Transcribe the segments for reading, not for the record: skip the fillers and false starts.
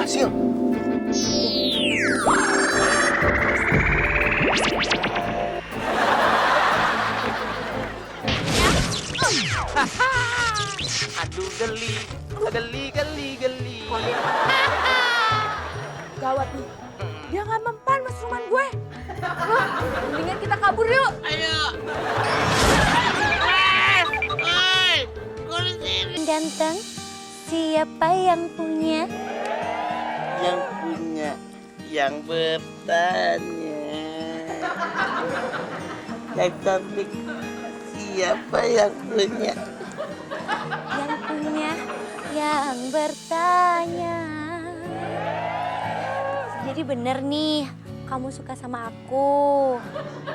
berhasil. Aduh, geli. Gawat nih, dia nggak mempan mas rumah gue. Hah? Mendingan kita kabur yuk. Ayo. Gue di sini. Ganteng, siapa yang punya? Yang punya, yang bertanya. Yang cantik, siapa yang punya? Yang punya, yang bertanya. Jadi bener nih, kamu suka sama aku.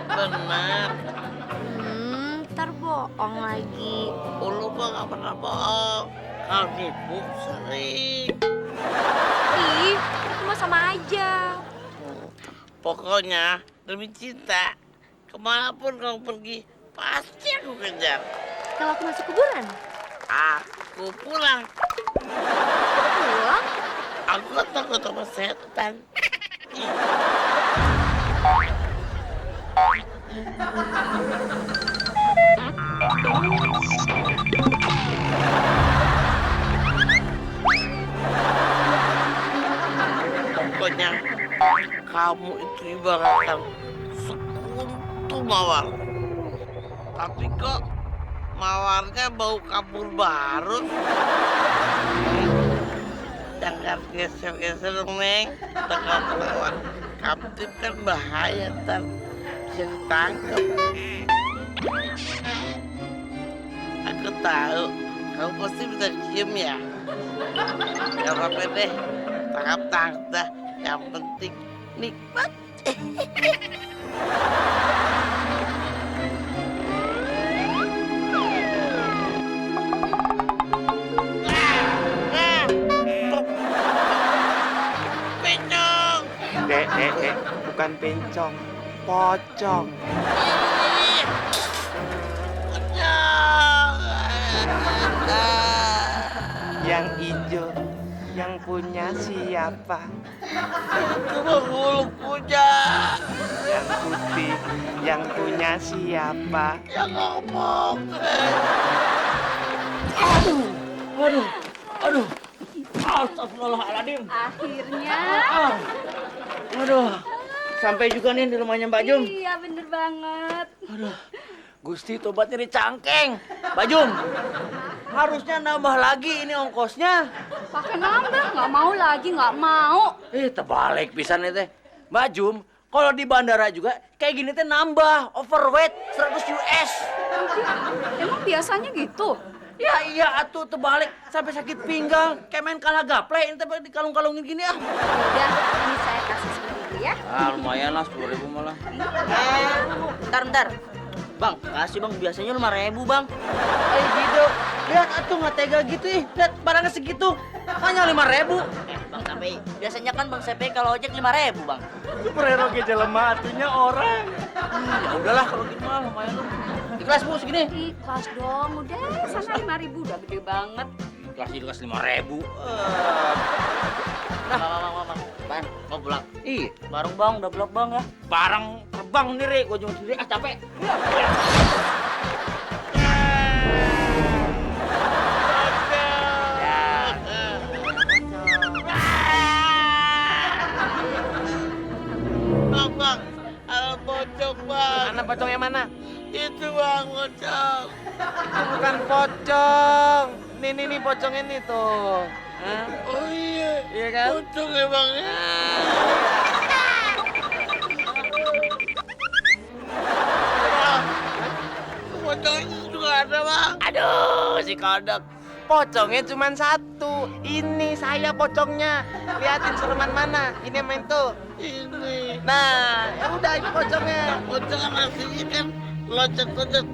Benar. Ntar bohong lagi. Lu mah gak pernah bohong. Kau nipu sering. Ih, itu mah sama aja. Pokoknya demi cinta, kemanapun kau pergi, pasti aku kejar. Kalau aku masuk kuburan, Aku pulang. pulang. Aku takut sama setan. Pokoknya kamu itu ibaratkan sekuntum mawar. Tapi kok mawarnya bau kapur baru? Jangan geser-geser dong, Neng. Dekat mawar. Kaptip kan bahaya, ntar bisa ditangkap. Aku tahu, kamu pasti bisa cium ya. Gak apa-apa deh, tangkap dah. Yang penting nikmat. Penyong. Bukan pencong, pocong. Yang hijau, yang punya siapa? Cuma bulu punya. Yang putih, yang punya siapa? Yang ngomong. Aduh. Astagfirullahaladzim. Akhirnya. Aduh. Sampai juga nih di rumahnya Mbak Jum. Iya bener banget. Aduh. Gusti tobat nyari cangkeng. Mbak Jum. Harusnya nambah lagi ini ongkosnya. Pakai nambah, nggak mau lagi, nggak mau. Terbalik pisan teh. Mbak Jum, kalau di bandara juga kayak gini teh nambah. Overweight 100 US. Emang biasanya gitu? Ya iya atuh terbalik sampai sakit pinggang. Kayak main kalah gaple ini teh dikalung-kalungin gini ah. Udah, ini saya kasih sedikit ya. Lumayan lah 10.000 malah. Bentar. Bang, kasih bang. Biasanya 5.000 bang. Gitu. Lihat atuh nggak tega gitu ih. Lihat barangnya segitu. Hanya 5.000. Bang Sampai. Biasanya kan bang Sampai kalau ojek 5.000 bang. Superhero ge jelema atunya orang. Ya udahlah kalau gitu mah lumayan lu. Ikhlas Bu segini. Ikhlas dong, udah sana 5.000 udah gede banget. Ikhlas 5.000. Bang. Bang, mau pulang? Ih, Bareng bang, udah blok bang ya. barang terbang sendiri. Gua cuma sendiri capek. Bang, ada pocong, Bang. Mana pocong yang mana? Itu, Bang, pocong. Itu bukan pocong. Nih pocong ini tuh. Hah? Oh iya. Iya kan? Pocong ya, Bang. Pocongnya juga ada, Bang. Aduh, si kodok. Pocongnya cuma satu. Ini saya pocongnya. Liatin sereman mana. Ini yang main tuh. Ini. Nah, ya udah ini pocongnya. Pocong aslinya kan loncat-loncat.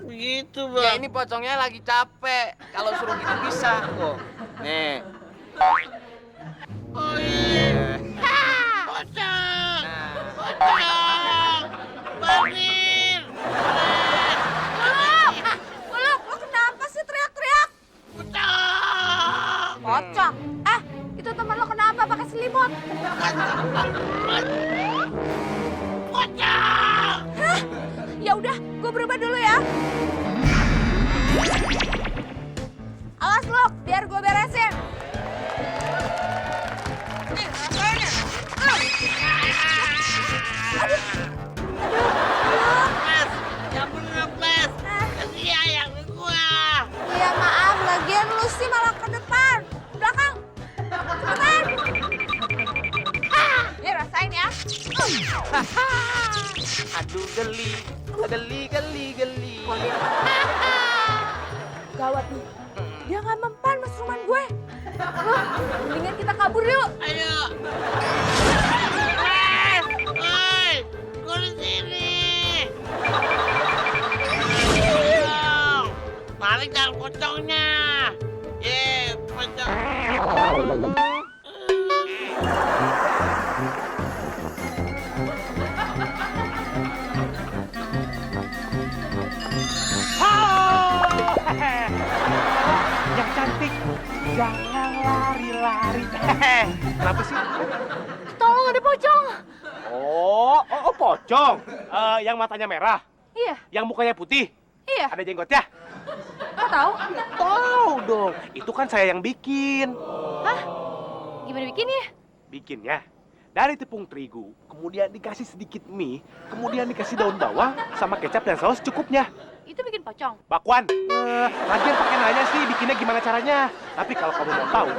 Begitu, Bang. Ya ini pocongnya lagi capek. Kalau suruh gitu bisa. Tuh. Nih. Oh iya. Pocong. Pocong. Bangun. Uluk, lo kenapa sih teriak-teriak? Pocong. Pocong. Pocong! Ya udah, gue berubah dulu ya. Awas lo, biar gue beresin. Nih, rasain ya. Aduh. Ples, yang bener Ples. Kasih ayam ke gua. Iya maaf, lagian lu sih malah ke depan. Belakang. Cepetan. Nih rasain ya. Aduh geli. Geli. Gawat nih. Dia nggak mempan mas rumah gue. Mendingan kita kabur yuk. Ayo. Ples, woi, gua di sini. Pocong, tarik jangan pocongnya. Pocong. Yang cantik, jangan lari-lari. Kenapa sih? Tolong ada pocong. Oh, pocong. Yang matanya merah, Iya, yang mukanya putih, iya. ada jenggotnya. Kau tahu? Tahu dong, itu kan saya yang bikin. Hah? Gimana bikinnya? Bikinnya dari tepung terigu, kemudian dikasih sedikit mie, kemudian dikasih daun bawang sama kecap dan saus cukupnya. Itu bikin pocong. Bakwan, lagian pakai nanya sih bikinnya gimana caranya. Tapi kalau kamu mau tahu,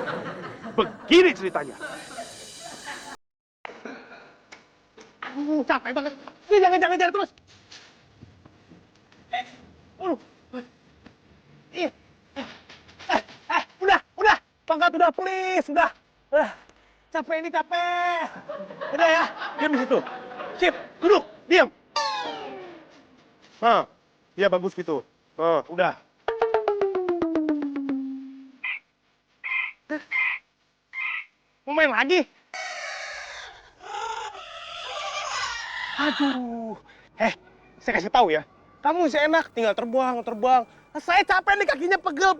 begini ceritanya. Capek banget. Ini jangan terus. Iya. Udah. Pangkat udah, please, udah. Capek ini capek. Udah ya, diam di situ. Sip, duduk, diam. Iya bagus gitu. Udah. Mau main lagi? Aduh. Saya kasih tahu ya. Kamu masih enak, tinggal terbang. Saya capek nih kakinya pegel.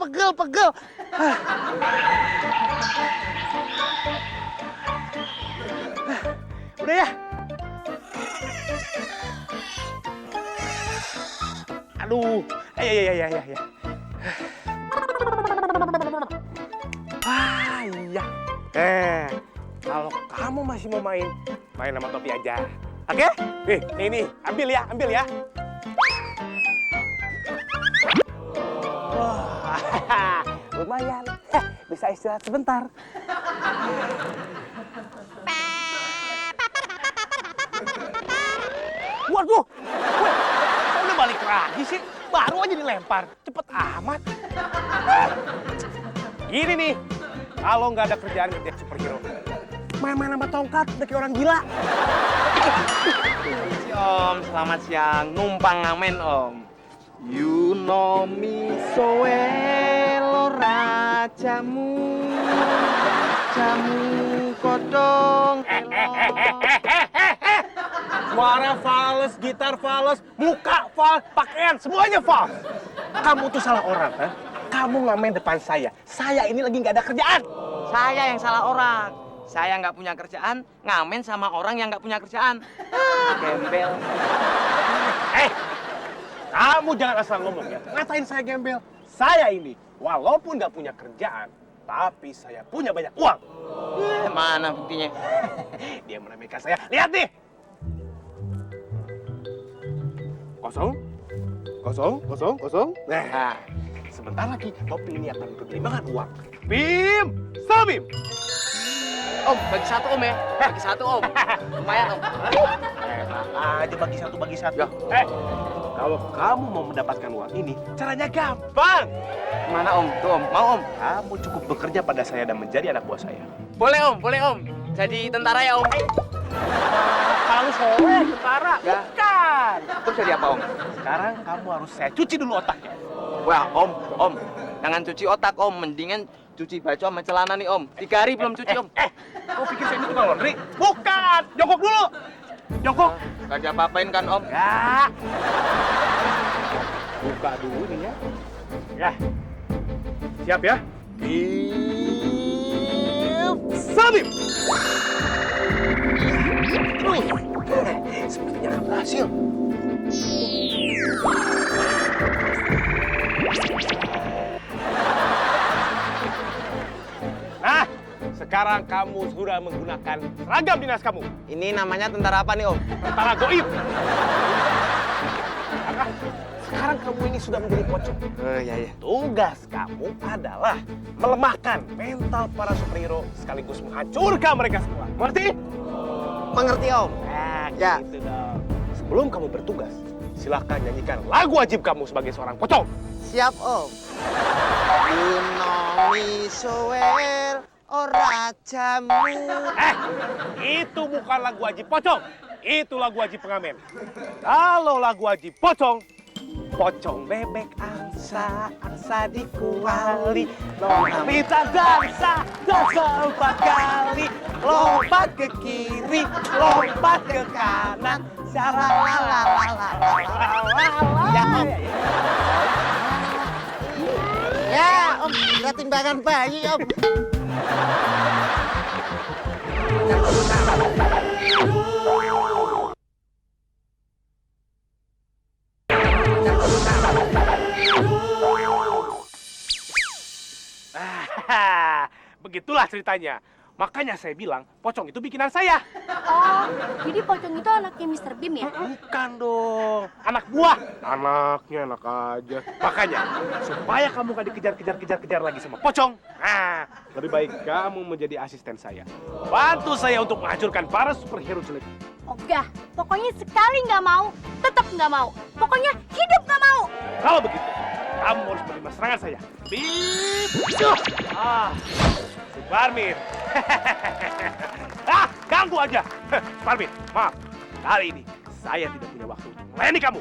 Udah ya? Aduh, iya. Iya. Kalau kamu masih mau main sama topi aja. Oke? Nih, ambil ya. Wah, lumayan. Bisa istirahat sebentar. Waduh, kok udah balik lagi sih? Baru aja dilempar, cepet amat. Gini nih, kalau nggak ada kerjaan kerja superhero, main-main sama tongkat, udah kayak orang gila. Om, selamat siang. Numpang ngamen, Om. You know me so well, rajamu kodong. Suara fals, gitar fals, muka fals, pakaian, semuanya fals. Kamu tuh salah orang, ha? Kamu ngamen depan saya. Saya ini lagi nggak ada kerjaan. Saya yang salah orang. Saya nggak punya kerjaan, ngamen sama orang yang nggak punya kerjaan. Gembel. Kamu jangan asal ngomong ya. Ngatain saya gembel. Saya ini, walaupun nggak punya kerjaan, tapi saya punya banyak uang. Mana buktinya? Dia meremehkan saya. Lihat nih. Kosong. Nah, sebentar lagi topi ini akan berkelimangan uang. Bim, Sabim. Om, bagi satu Om ya. Bagi satu Om. Lumayan Om. Aja bagi satu. Kalau kamu mau mendapatkan uang ini, caranya gampang. Mana Om? Tuh Om, mau Om? Kamu cukup bekerja pada saya dan menjadi anak buah saya. Boleh Om. Jadi tentara ya Om. Kalau sore tentara, Ya. bukan. Terus jadi apa Om? Sekarang kamu harus saya cuci dulu otaknya. Wah Om, jangan cuci otak Om. Mendingan cuci baju sama celana nih Om. 3 hari belum cuci Om. Kau pikir saya ini tukang laundry? Bukan. Jongkok dulu. Jongkok. Gak diapa-apain kan Om? Ya. Buka dulu nih ya. Ya. Siap ya? Sabim. Sepertinya akan berhasil. Nah, sekarang kamu sudah menggunakan seragam dinas kamu. Ini namanya tentara apa nih, Om? Tentara goib. Maka, sekarang kamu ini sudah menjadi pocong. Oh iya iya. Tugas kamu adalah melemahkan mental para superhero sekaligus menghancurkan mereka semua. Mengerti? Mengerti, Om? Nah, Ya. gitu dong. Sebelum kamu bertugas, silahkan nyanyikan lagu wajib kamu sebagai seorang pocong. Siap, Om. Unomi sower ora jamu. Itu bukan lagu wajib pocong. Itu lagu wajib pengamen. Kalau lagu wajib pocong, pocong bebek angsa, angsa dikuali, lompat dansa, dansa 4 kali, lompat ke kiri, lompat ke kanan, Ya, Om. Ya, Om. Lihat timbangan bayi, Om. Begitulah ceritanya. Makanya saya bilang, pocong itu bikinan saya. Oh, jadi pocong itu anaknya Mr. Beam ya? Bukan dong, anak buah. Anaknya enak aja. Makanya, supaya kamu gak dikejar-kejar lagi sama pocong, nah, lebih baik kamu menjadi asisten saya. Bantu saya untuk menghancurkan para superhero jelek. Ogah, pokoknya sekali nggak mau, tetap nggak mau. Pokoknya hidup nggak mau. Kalau begitu, kamu harus menerima serangan saya. Bip! Duh! Suparmin. Ganggu aja. Suparmin, maaf. Kali ini saya tidak punya waktu untuk melayani kamu.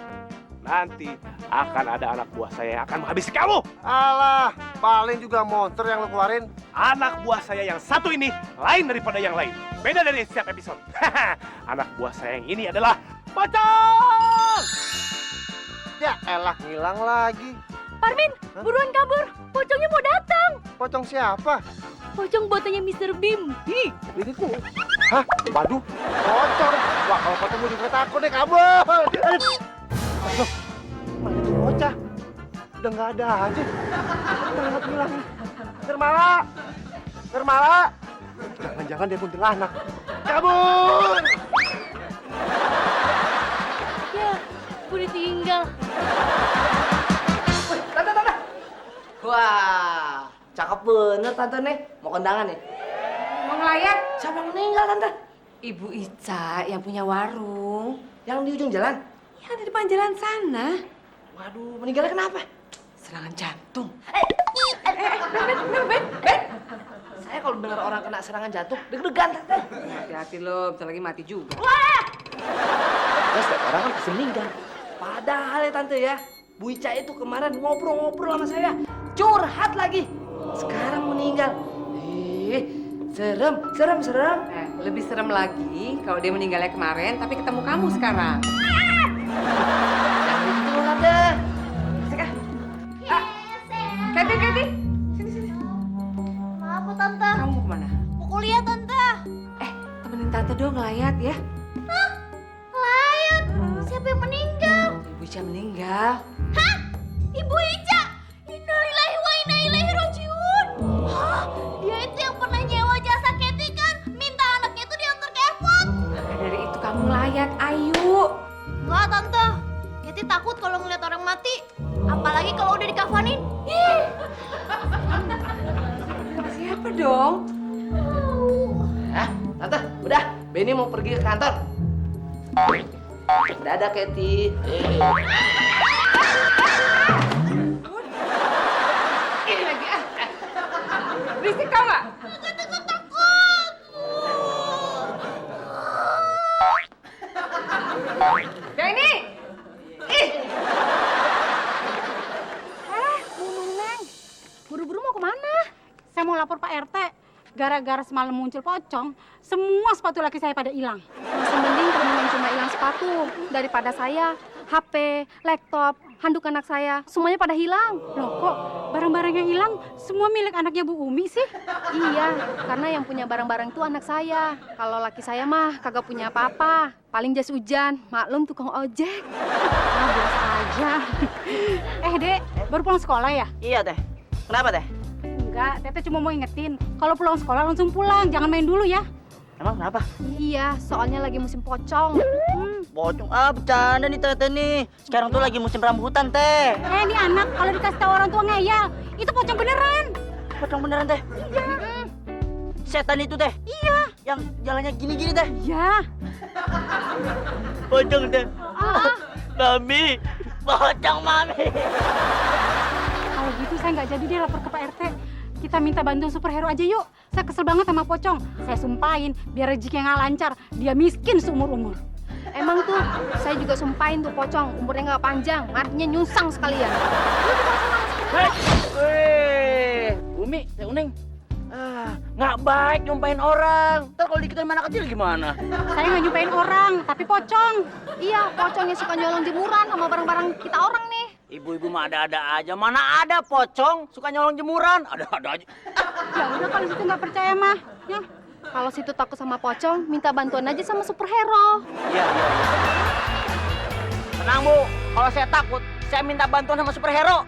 Nanti akan ada anak buah saya yang akan menghabisi kamu. Alah, paling juga monster yang lu keluarin. Anak buah saya yang satu ini lain daripada yang lain. Beda dari setiap episode. Anak buah saya yang ini adalah pocong. Ya elah, ngilang lagi. Parmin, buruan kabur. Pocongnya mau datang. Pocong siapa? Pocong buatannya Mr. Beam. Hi. Ini tuh. Hah? Waduh, pocong. Wah, kalau pocong gue juga takut deh, kabur. Loh, mana tuh bocah? Udah nggak ada aja. Mana hilang? Nirmala! Nirmala! Jangan-jangan dia kuntilanak. Kabur! Ya, gue ditinggal. Wah, cakep bener tante nih. Mau kondangan nih? Mau ngelayat? Siapa yang meninggal tante? Ibu Ica yang punya warung. Yang di ujung jalan? Yang di depan jalan sana. Waduh, meninggalnya kenapa? Serangan jantung. Ben, saya kalau dengar orang kena serangan jantung, deg-degan tante. Hati-hati lo, bentar lagi mati juga. Ya setiap orang kan pasti meninggal. Padahal ya tante ya, Bu Ica itu kemarin ngobrol-ngobrol sama saya. Curhat lagi. Sekarang meninggal. Serem. Lebih serem lagi kalau dia meninggalnya kemarin, tapi ketemu kamu sekarang. Jangan gitu tante. Asik ah. Kati. Sini. Maaf, Tante. Kamu mau kemana? Mau kuliah, Tante. Temenin Tante dong ngelayat ya. Hah? Layan? Siapa yang meninggal? Ibu Ica meninggal. Hah? Ibu Ica? Innalillahi wa inna ilaihi rajiun. Hah? Dia itu yang pernah nyewa jasa Kathy kan? Minta anaknya itu diantar ke airport. Maka dari itu kamu ngelayat, ayo. Enggak, Tante. Kathy takut kalau ngeliat orang mati. Apalagi kalau udah dikafanin. Ih. Siapa dong? Hah? Tante, udah. Benny mau pergi ke kantor. Dadah, Kathy. Ini lagi ah. Berisik tau nggak? Yang ini. Ih. Bu Neng, buru-buru mau kemana? Saya mau lapor Pak RT. Gara-gara semalam muncul pocong, semua sepatu laki saya pada hilang. Masih mending temen yang cuma hilang sepatu daripada saya HP, laptop, handuk anak saya, semuanya pada hilang. Loh kok barang-barang yang hilang semua milik anaknya Bu Umi sih? Iya, karena yang punya barang-barang itu anak saya. Kalau laki saya mah kagak punya apa-apa. Paling jas hujan, maklum tukang ojek. Ah, biasa aja. Dek, baru pulang sekolah ya? Iya, Teh. Kenapa, Teh? Enggak, Tete cuma mau ingetin. Kalau pulang sekolah langsung pulang, jangan main dulu ya. Emang kenapa? Iya, soalnya lagi musim pocong. Pocong. Bercanda nih, Teh nih. Sekarang tuh lagi musim rambutan, Teh. Ini anak kalau dikasih tahu orang tua ngeyel, itu pocong beneran. Pocong beneran, Teh? Iya. Setan itu, Teh? Iya. Yang jalannya gini-gini, Teh? Iya. Pocong, Teh. Mami. Pocong, Mami. Kalau gitu saya nggak jadi deh lapor ke Pak RT. Kita minta bantuan superhero aja yuk. Saya kesel banget sama pocong. Saya sumpahin biar rezekinya nggak lancar. Dia miskin seumur-umur. Emang tuh, saya juga sumpahin tuh pocong, umurnya nggak panjang, matinya nyusang sekalian. Weh, Umi, Teh Uneng. Nggak baik nyumpahin orang. Ntar kalau diketahui anak kecil gimana? Saya nggak nyumpahin orang, tapi pocong. Iya, pocong yang suka nyolong jemuran sama barang-barang kita orang nih. Ibu-ibu mah ada-ada aja. Mana ada pocong suka nyolong jemuran? Ada-ada aja. Ya udah kalau situ nggak percaya mah, ya. Kalau situ takut sama pocong, minta bantuan aja sama superhero. Iya. Tenang, Bu. Kalau saya takut, saya minta bantuan sama superhero.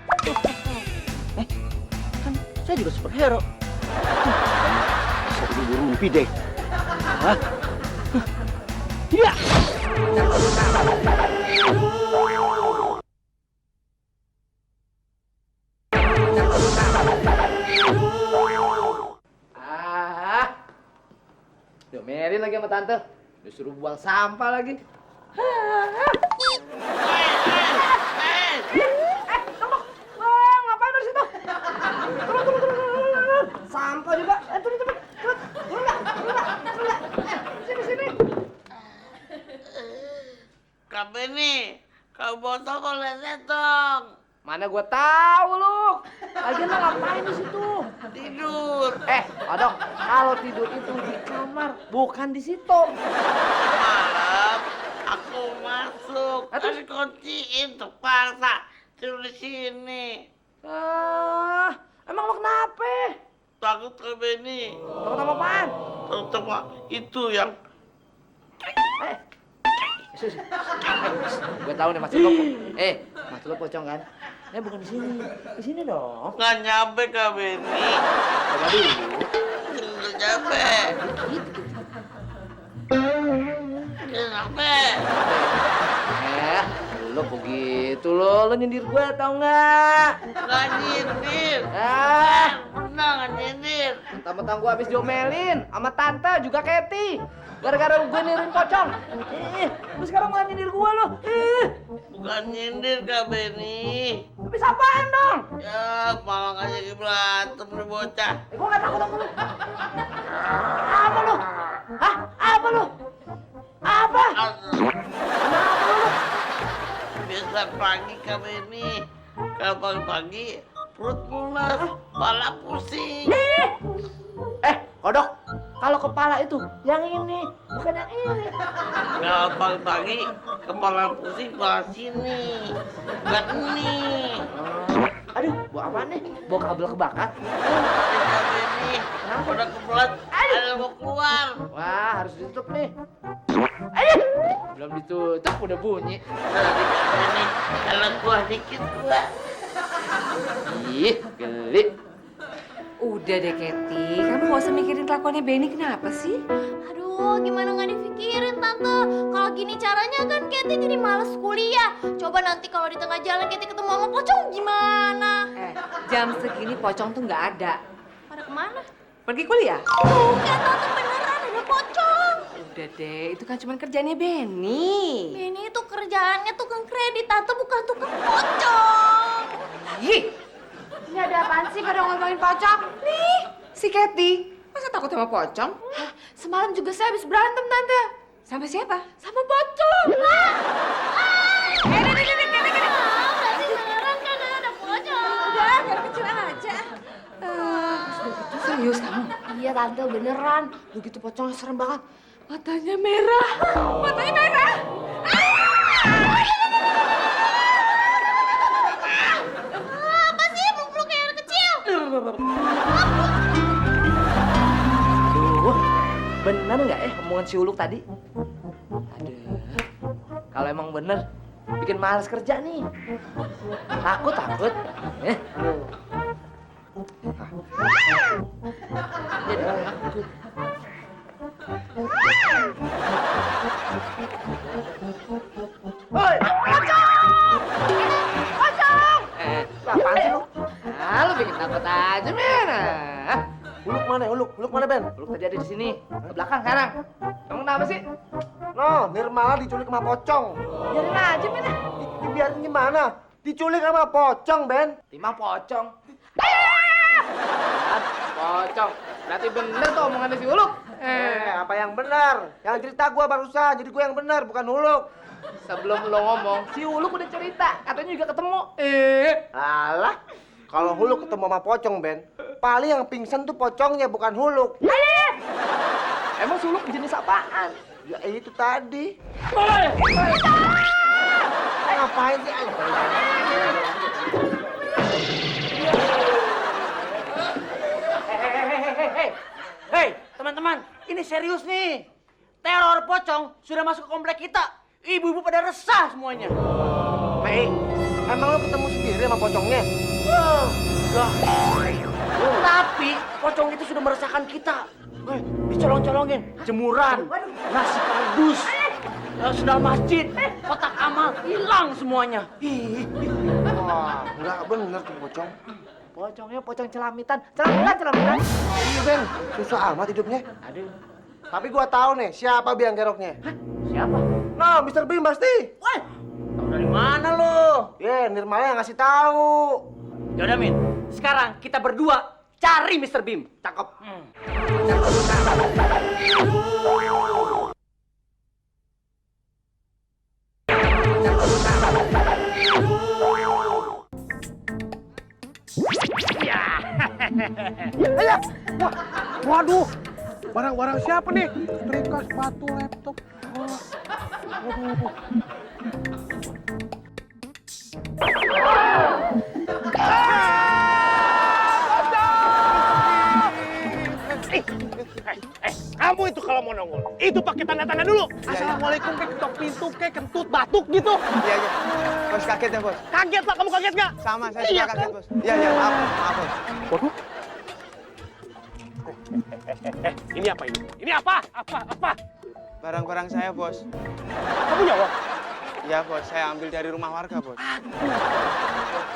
Kan saya juga superhero. Saya ini rumpi deh. Hah? Iya. Diomelin lagi sama tante. Disuruh buang sampah lagi. Ngapain di situ? Turun. Sampah juga. Turun cepet. Turun enggak? Sini. Kak Benny, kau botol kau leset dong. Mana gua tahu lu. Lagian lo ngapain di situ? Tidur. Odok, kalau tidur itu di kamar, bukan di situ. Malam, aku masuk. Terus kunciin terpaksa tidur di sini. Emang lo kenapa? Takut Kak Benny. Takut sama apaan? Takut sama itu yang Gue tahu nih maksud lo. Maksud lo pocong kan? Bukan di sini. Di sini dong. nggak nyampe Kak Benny. Coba dulu. Nggak nyampe. Nggak nyampe. Lo begitu lo nyindir gue tau nggak? Nggak nyindir. Pernah nggak nyindir. Mentang-mentang gue habis diomelin sama tante juga Kety. Gara-gara gue nirin pocong. Lu sekarang malah nyindir gue lo. Bukan nyindir Kak Benny. Tapi apaan dong? Ya, malah nggak jadi berantem nih bocah. Gue nggak takut sama lu. Apa lu? Hah? Apa lu? Apa? Kenapa lu? Biasa pagi Kak Benny. Kalau pagi-pagi perut mules, kepala pusing. Kodok, kalau kepala itu yang ini, bukan yang ini. Kalau pagi-pagi kepala pusing kepala sini, bukan ini. Aduh, bawa apaan nih? Bawa kabel kebakar? Kak Benny, udah kebelet, ada mau keluar. Wah, harus ditutup nih. Ayo! Belum ditutup udah bunyi. Tadi Kak Benny, kalau kuah dikit kuah. Ih, geli. Udah deh, Kety. Kamu nggak usah mikirin kelakuannya Benny, kenapa sih? Aduh, gimana nggak dipikirin Tante? Kalau gini caranya kan Kety jadi males kuliah. Coba nanti kalau di tengah jalan Kety ketemu sama pocong gimana? Jam segini pocong tuh nggak ada. Pada kemana? Pergi kuliah? Bukan Tante, beneran ada pocong. Udah deh, itu kan cuma kerjaannya Benny. Benny itu kerjaannya tukang kredit, Tante bukan tukang pocong. Ih, ini ada apaan sih pada ngomongin pocong? Nih, si Kety. Masa takut sama pocong? Hah, semalam juga saya habis berantem, Tante. Sama siapa? Sama pocong. Berarti beneran kan ada pocong. Udah, kecil-kecilan aja. Sudah gitu serius kamu? Iya, Tante, beneran. Begitu pocongnya serem banget. Matanya merah. Matanya merah. Gimana nggak omongan si Uluk tadi? Aduh, kalau emang bener, bikin males kerja nih. Takut. Jadi takut. Woi, Pocong! Apaan sih lu? Lu bikin takut aja, men. Huluk mana? Huluk mana, Ben? Uluk tadi ada di sini, ke belakang sekarang. Kamu kenapa sih? No, Nirmala diculik sama pocong. Biarin aja, men. Dibiarin gimana? Diculik sama pocong, Ben. Timang pocong. Pocong. Berarti bener tuh omongannya si Uluk. Apa yang benar? Yang cerita gua barusan, jadi gua yang benar, bukan Huluk. Sebelum lo ngomong, si Uluk udah cerita. Katanya juga ketemu. Alah, kalau Huluk ketemu sama pocong, Ben, paling yang pingsan tuh pocongnya, bukan Huluk. Emang si Uluk jenis apaan? Ya itu tadi. Woi! Ngapain sih? Hei, teman-teman, ini serius nih. Teror pocong sudah masuk ke komplek kita. Ibu-ibu pada resah semuanya. Mei, emang lo ketemu sendiri sama pocongnya? Enggak. Tapi pocong itu sudah meresahkan kita. Dicolong-colongin, jemuran, nasi kardus, sendal masjid, kotak amal, hilang semuanya. Wah, nggak bener tuh pocong. Pocongnya pocong celamitan. Celamitan. Iya, Ben, susah amat hidupnya. Aduh, Tapi gua tahu nih siapa biang geroknya. siapa? Nah, Mr. Beam pasti. Woi, tahu dari mana lo? Nirmala yang ngasih tahu. Yaudah, Min. Sekarang kita berdua cari Mr. Beam. Cakep. Waduh, barang-barang siapa nih? Trika, sepatu, laptop. Kamu itu kalau mau nongol, itu pakai tanda-tanda dulu. Assalamualaikum, kayak ketok pintu, kayak kentut batuk gitu. Iya. Bos kaget ya, Bos? Kaget lah, kamu kaget nggak? Sama, saya Iya, juga kaget, kan? Bos. Iya, maaf, Bos. Waduh. Ini apa ini? Ini apa? Apa? Barang-barang saya, Bos. Kamu nyawa? Iya, Bos. Saya ambil dari rumah warga, Bos.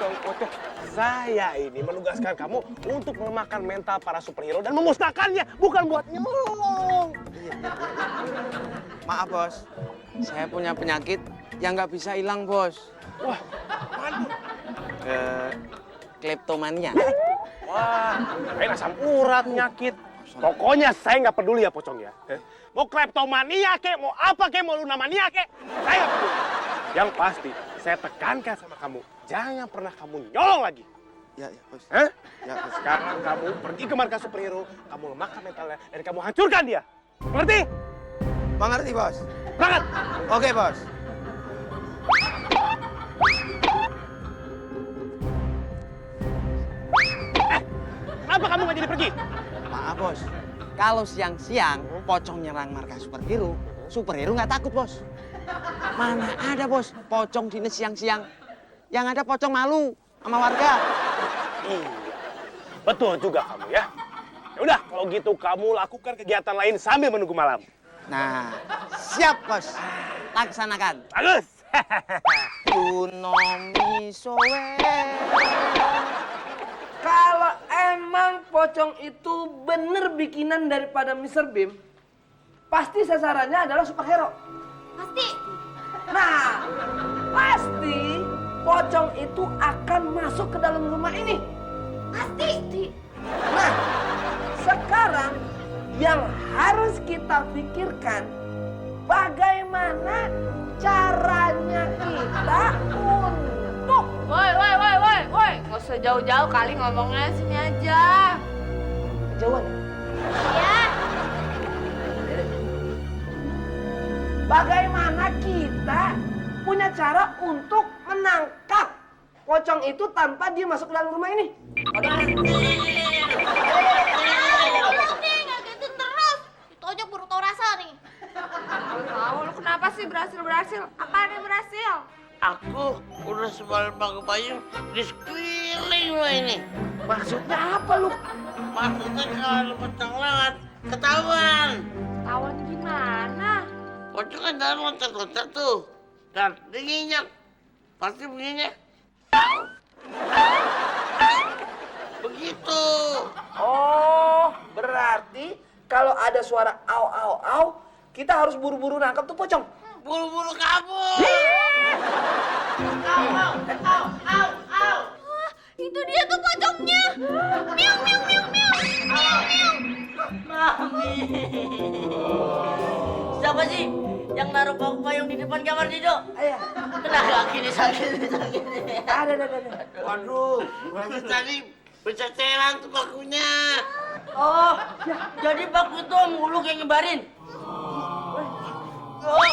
Pocong. Saya ini menugaskan kamu untuk melemahkan mental para superhero dan memusnahkannya, bukan buat nyolong. Maaf, Bos. Saya punya penyakit yang nggak bisa hilang, Bos. Wah, waduh. Kleptomania. Wah, kayak asam urat penyakit. Pokoknya saya nggak peduli ya pocong ya. Mau kleptomania kek, mau apa kek, mau lunamania kek, saya nggak peduli. Yang pasti, saya tekankan sama kamu, jangan pernah kamu nyolong lagi. Ya, Bos. Hah? Ya, Bos. Sekarang kamu pergi ke markas superhero, kamu lemahkan mentalnya, dan kamu hancurkan dia. Mengerti? Mengerti, Bos? Berangkat! Oke, Bos. Kenapa kamu nggak jadi pergi? Maaf, Bos. Kalau siang-siang pocong nyerang markas superhero nggak takut, Bos. Mana ada, Bos, pocong di siang-siang. Yang ada pocong malu sama warga. Iya, betul juga kamu ya. Ya udah, kalau gitu kamu lakukan kegiatan lain sambil menunggu malam. Nah, siap, Bos. Laksanakan. Bagus. Yunomi soe. Kalau emang pocong itu bener bikinan daripada Mr. Beam, pasti sasarannya adalah superhero. Pasti. Nah, pasti pocong itu akan masuk ke dalam rumah ini. Pasti. Nah, sekarang yang harus kita pikirkan, bagaimana caranya kita untuk... Woi. Nggak usah jauh-jauh kali ngomongnya sini aja. Kejauhan. Iya. Bagaimana kita punya cara untuk menangkap pocong itu tanpa dia masuk ke dalam rumah ini? Ngagetin terus. Itu aja baru tau rasa Tahu lu kenapa sih berhasil? Apaan yang berhasil? Aku udah semalam pakai payung di sekeliling lo ini. Maksudnya apa lu? Maksudnya kalau ada pocong lewat, ketahuan. Tawan gimana? Pocong kan jalan loncat-loncat tuh. Dan dia nginyak. Pasti bunyinya. Begitu. Oh, berarti kalau ada suara au au au, kita harus buru-buru nangkap tuh pocong. Buru-buru kabur. Wah, itu dia tuh pocongnya. Miau, miau, miau, miau. Miau, miau. Mami. Siapa sih yang naruh payung di depan kamar Dido? Ayah, Kenapa kaki sakit. ada. Waduh, berarti tadi berceceran tuh bakunya. Oh, jadi baku tuh muluk yang nyebarin. Oh.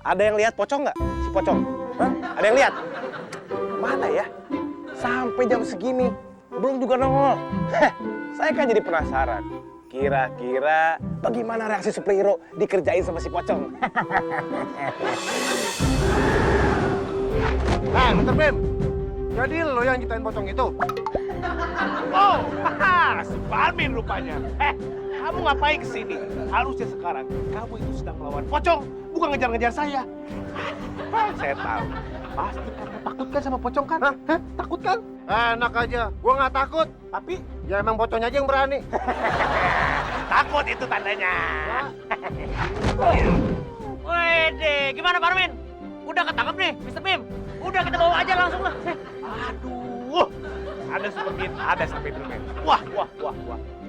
Ada yang lihat pocong nggak? Si pocong? Hah? Ada yang lihat? Mana ya? Sampai jam segini belum juga nongol. Saya kan jadi penasaran. Kira-kira bagaimana reaksi superhero dikerjain sama si pocong? Mr. Bim. Jadi lo yang ciptain pocong itu? Oh, si Parmin rupanya. Kamu ngapain kesini? Harusnya sekarang kamu itu sedang melawan pocong, bukan ngejar-ngejar saya. Saya tahu. Pasti kamu takut kan sama pocong kan? Hah? Takut kan? Enak aja, gua nggak takut. Tapi Ya emang pocongnya aja yang berani. takut itu tandanya. Wede, gimana Parmin? Udah ketangkep nih, Mr. Bim. Udah kita bawa aja langsung lah. Aduh, ada Superman, ada Spiderman. Wah.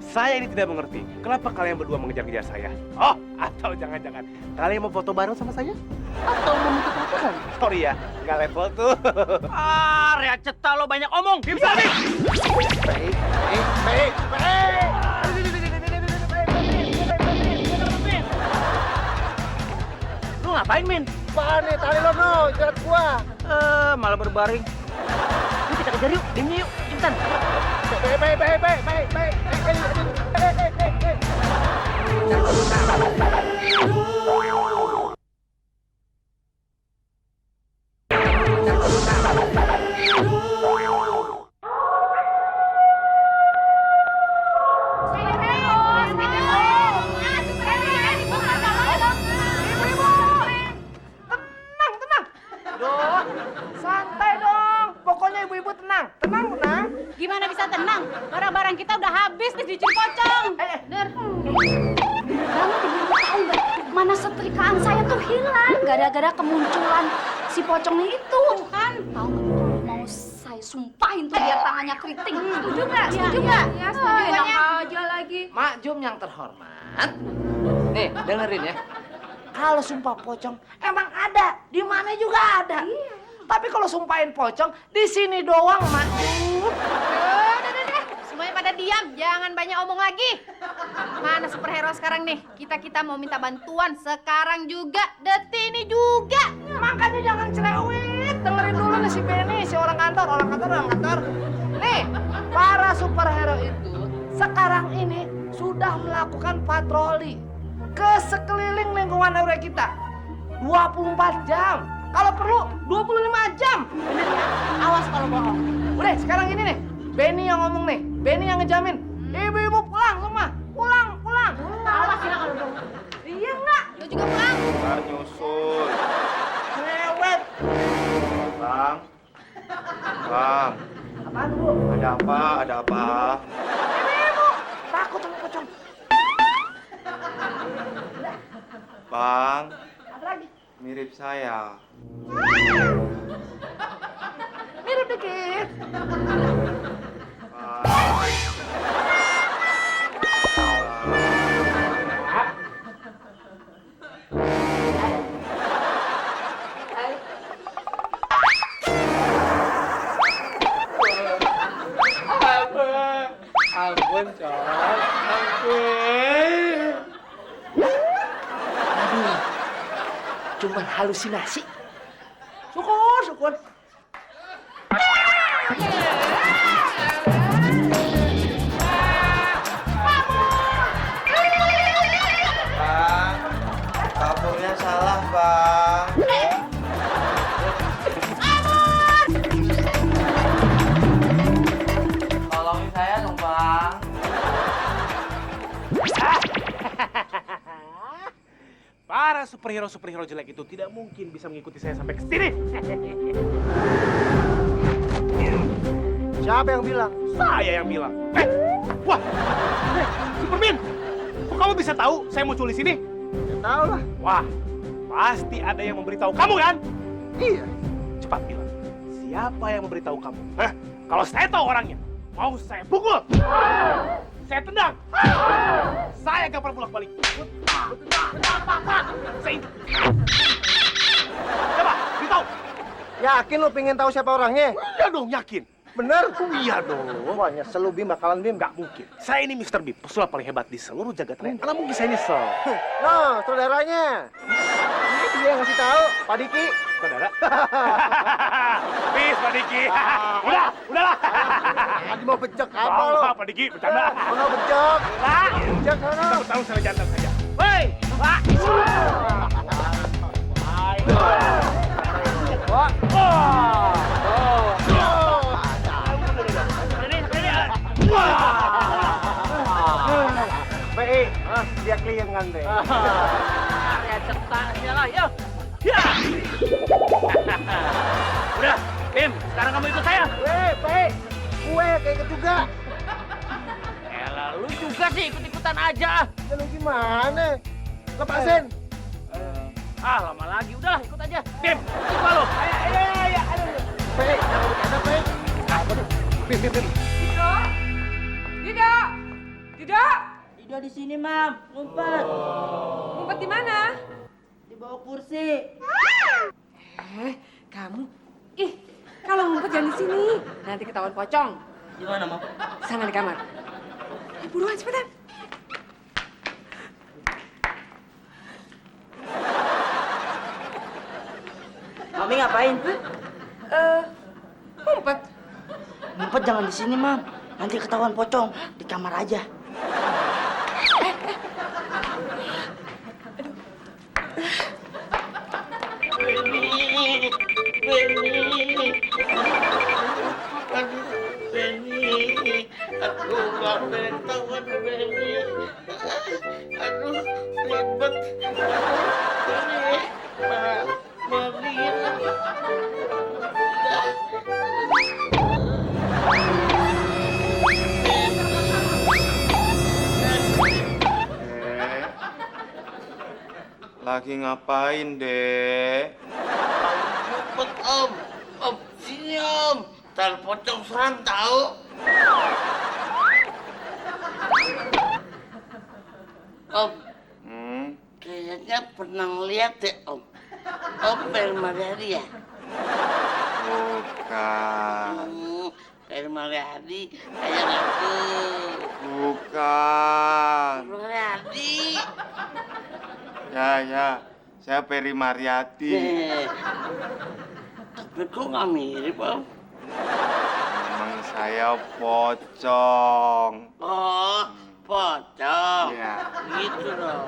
Saya ini tidak mengerti, kenapa kalian berdua mengejar-ngejar saya? Oh, atau jangan-jangan kalian mau foto bareng sama saya? Atau mau minta fotoan? Sorry ya, nggak level tuh. Rea cetak lo banyak omong. Bim Salmi! Lu ngapain, Min? Apaan nih, tali lo no, jerat gua. Malah berbaring. Yuk kita kejar yuk, dimnya yuk, cepetan. Baik. Duh, santai dong. Pokoknya ibu-ibu tenang. Tenang. Gimana bisa tenang? Barang-barang kita udah habis dicuri pocong. Der. Kamu tahu nggak? Mana setrikaan saya tuh hilang gara-gara kemunculan si pocong itu kan? Tahu nggak? Mau saya sumpahin tuh biar tangannya keriting. Setuju nggak? Setuju nggak? Ya, setuju. Enak aja lagi. Mak Jum yang terhormat. Nih, dengerin ya. Kalau sumpah pocong emang ada, di mana juga ada. Tapi kalau sumpahin pocong di sini doang, Mak Jum. Udah. Semuanya pada diam, jangan banyak omong lagi. Mana superhero sekarang nih? Kita mau minta bantuan sekarang juga, detik ini juga. Makanya jangan cerewet. Dengerin dulu nih si Benny, si orang kantor. Nih, para superhero itu sekarang ini sudah melakukan patroli ke sekeliling lingkungan area kita 24 jam. Kalau perlu 25 jam. Bener ya? Awas kalau bohong. Udah, sekarang gini nih. Benny yang ngomong nih. Benny yang ngejamin. Ibu-ibu pulang semua. Pulang. Awas ya kalau bohong. Iya nggak? Lu juga pulang. Ntar nyusul. Cerewet. Bang. Apaan, Bu? Ada apa? Ibu-ibu. Takut sama pocong. Bang, Ada lagi. mirip saya. Mirip dikit. Ampun, Cok. Ampun. cuma halusinasi. Syukur, syukur. Bang, kaburnya salah, Bang. Tolongin saya dong, Bang. Para superhero jelek itu tidak mungkin bisa mengikuti saya sampai ke sini. Siapa yang bilang? Saya yang bilang. Wah, Superman, kok kamu bisa tahu saya muncul di sini? Ya tahu lah. Wah, pasti ada yang memberitahu kamu kan? Iya. Cepat bilang, siapa yang memberitahu kamu? Hah? Kalau saya tahu orangnya, mau saya pukul, saya tendang, saya gampar bolak-balik. Saya coba, beritahu. Yakin lu pengen tahu siapa orangnya? Ya dong, yakin. Bener? Iya dong. Wah, nyesel lu Bim, bakalan Bim. Nggak mungkin. Saya ini Mr. Bim, pesulap paling hebat di seluruh jagat raya. Mana mungkin saya nyesel? Nah, saudaranya. Ini dia yang ngasih tahu, Pak Diki. Saudara? Peace, Pak Diki. Udahlah. Lagi mau becek apa lu? Pak Diki, bercanda. Mau becek. Nah, Becek sana. kita bertarung secara jantan saja. Hei, Pak. PI, dia keliengan deh. Ya cetaknya lah, yuk. Ya. Udah, Bim, sekarang kamu ikut saya. PI, gue kayak ikut juga. Elah, lu juga sih ikut-ikutan aja. Ya lu gimana? Lepasin. Lama lagi. Udah, ikut aja. Bim, ikut lu. Ayo. PI, jangan bercanda, PI. Bim. Tidak di sini, Mam. Ngumpet. Ngumpet di mana? Di bawah kursi. Kamu. Ih, kalau ngumpet jangan di sini. Nanti ketahuan pocong. Di mana, Mam? Sana di kamar. Buruan cepetan. Mami ngapain? Ngumpet. Ngumpet jangan di sini, Mam. Nanti ketahuan pocong. Di kamar aja. Benny. Aduh, gak pengen ketahuan, Benny. Aduh, ribet. Benny. Mami. Lagi ngapain, Dek? Ngumpet, Om. Om, sini, Om. Ntar pocong serang tahu. Om, kayaknya pernah ngeliat deh, Om. Om Permariadi ya? Bukan. Permariadi kayak aku. Bukan. Permariadi. Ya. Saya Peri Mariati. Tapi kok nggak mirip, Om? Memang saya pocong. Oh, pocong. Iya. Gitu dong.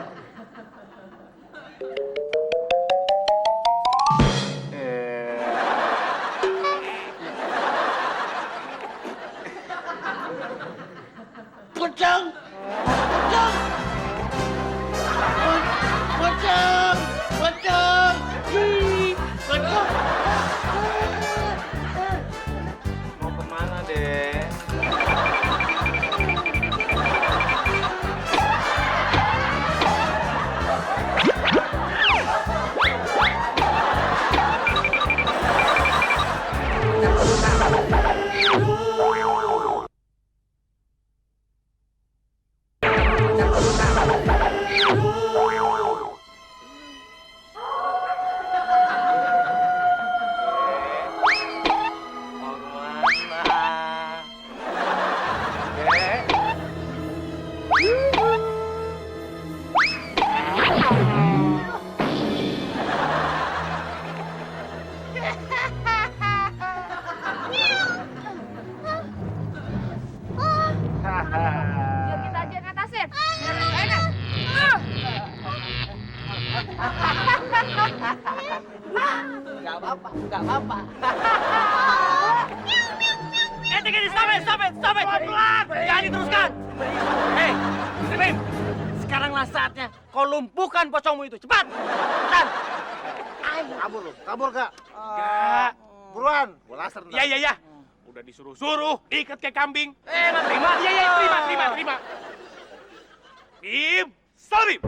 Pocong! Pocong! Pocong! Pocong! Ih, pocong! Mau kemana, Dek? Mau kemana? Dek? Nggak apa-apa, nggak apa-apa. Stop it! Pelan! Jangan diteruskan! Hei, Sipim! Sekaranglah saatnya kau lumpuhkan pocongmu itu. Cepat! Cepat! Kabur lu, kabur gak? Enggak. Buruan, gua laser ntar. Ya. Udah disuruh-suruh, ikat kayak kambing. Terima. Terima. Bim, salam Bim.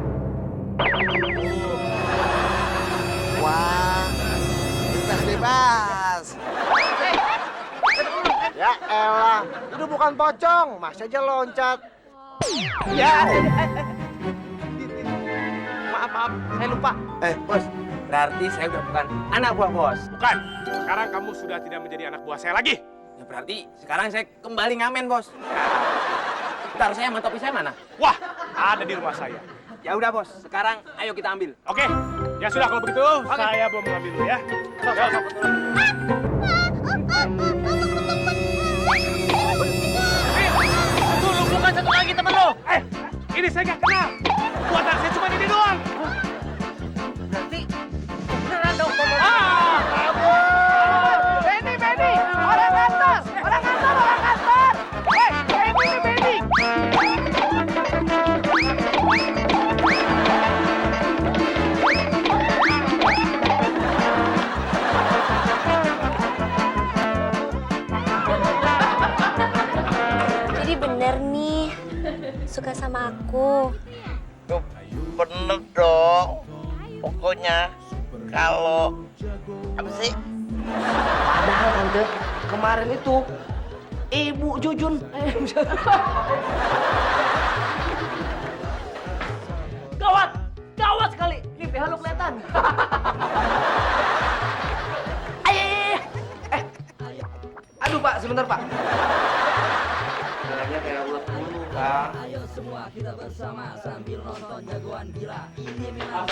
Wah, bebas. Ya elah, itu bukan pocong, masih aja loncat. Ya. Maaf, saya lupa. Bos, berarti saya udah bukan anak buah bos. Bukan, sekarang kamu sudah tidak menjadi anak buah saya lagi. Ya berarti sekarang saya kembali ngamen bos. Bentar, saya sama topi saya mana? Wah, ada di rumah saya. Ya udah bos, sekarang ayo kita ambil. Oke, ya sudah kalau begitu, saya belum mengambil dulu ya. Tuh, lumpuhkan satu lagi temen lo. Ini saya nggak kenal. Buatan saya cuma ini doang. Berarti beneran dong. Benny, orang kantor. Benny. Jadi bener nih, suka sama aku. Tuh, bener dong. Pokoknya kalau apa sih? Padahal tante, kemarin itu Ibu Jujun. Gawat sekali. Nih, PH lo kelihatan. Aduh Pak, sebentar Pak. Jalannya kayak ulat bulu, Bang. Ayo semua kita bersama sambil nonton jagoan gila. Ini memang